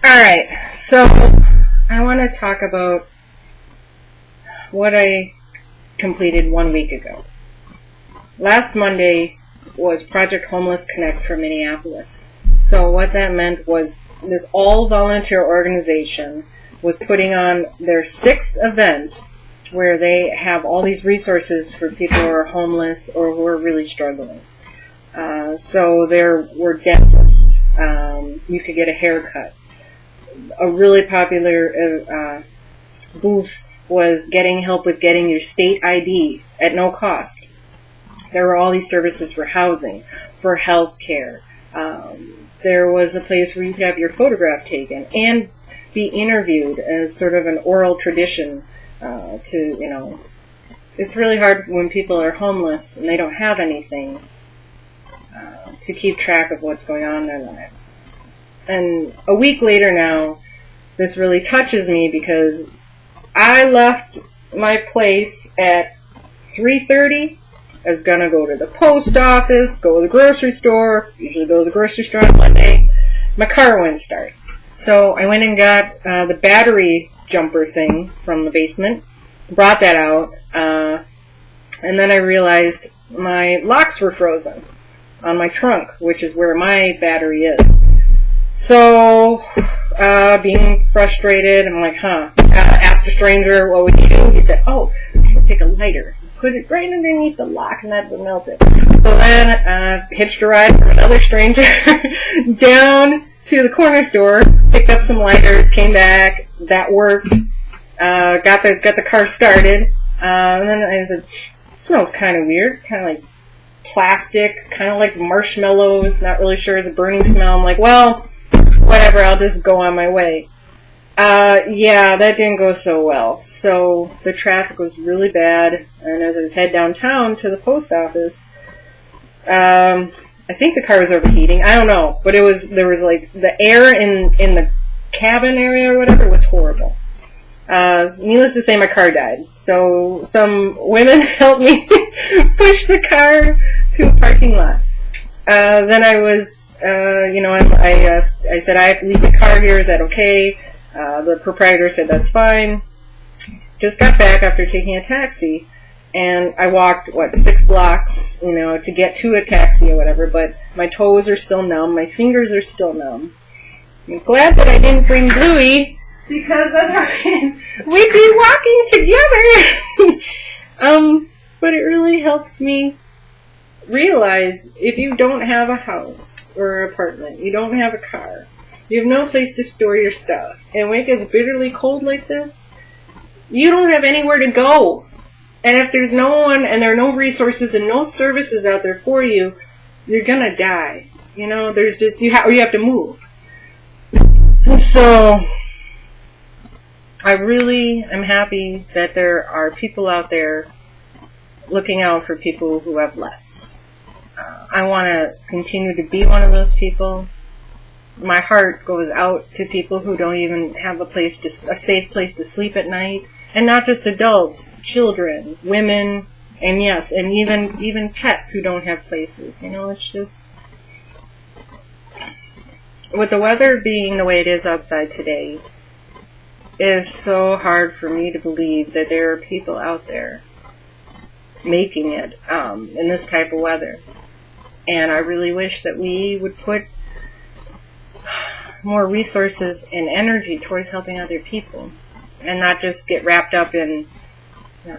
Alright, so I want to talk about what I completed 1 week ago. Last Monday was Project Homless Connect for Minneapolis. So what that meant was this all-volunteer organization was putting on their 6th event where they have all these resources for people who are homeless or who are really struggling. So there were dentists. You could get a haircut. A really popular booth was getting help with getting your state ID at no cost. There were all these services for housing, for health care. There was a place where you could have your photograph taken and be interviewed as sort of an oral tradition it's really hard when people are homeless and they don't have anything to keep track of what's going on in their lives. And a week later now, this really touches me because I left my place at 3:30. I was going to go to the post office, go to the grocery store. Usually go to the grocery store on Monday. My car wouldn't start. So I went and got the battery jumper thing from the basement, brought that out, and then I realized my locks were frozen on my trunk, which is where my battery is. So, being frustrated, I'm like, asked a stranger, what would you do? He said, I would take a lighter, put it right underneath the lock, and that would melt it. So then, hitched a ride from another stranger down to the corner store, picked up some lighters, came back, that worked, got the car started, and then I said, it smells kind of weird, kind of like plastic, kind of like marshmallows, not really sure it's a burning smell. I'm like, well, whatever, I'll just go on my way. Yeah, that didn't go so well. So the traffic was really bad, and as I was heading downtown to the post office, I think the car was overheating. I don't know, but there was like the air in the cabin area or whatever was horrible. Needless to say, my car died. So some women helped me push the car to a parking lot. Then I was, I said, I have to leave the car here. Is that okay? The proprietor said that's fine. Just got back after taking a taxi. And I walked, 6 blocks, to get to a taxi or whatever, but my toes are still numb, my fingers are still numb. I'm glad that I didn't bring Bluey, because we'd be walking together! But it really helps me realize if you don't have a house or an apartment, you don't have a car, you have no place to store your stuff, and when it gets bitterly cold like this, you don't have anywhere to go. And if there's no one, and there are no resources and no services out there for you, you're gonna die. There's just, you have to move. And so, I really am happy that there are people out there looking out for people who have less. I want to continue to be one of those people. My heart goes out to people who don't even have a safe place to sleep at night. And not just adults, children, women, and yes, and even pets who don't have places. It's just, with the weather being the way it is outside today, it is so hard for me to believe that there are people out there making it in this type of weather. And I really wish that we would put more resources and energy towards helping other people. And not just get wrapped up in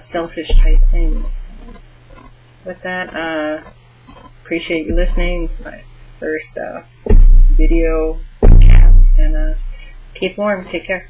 selfish type things. With that, appreciate you listening. It's my first video podcast, and keep warm. Take care.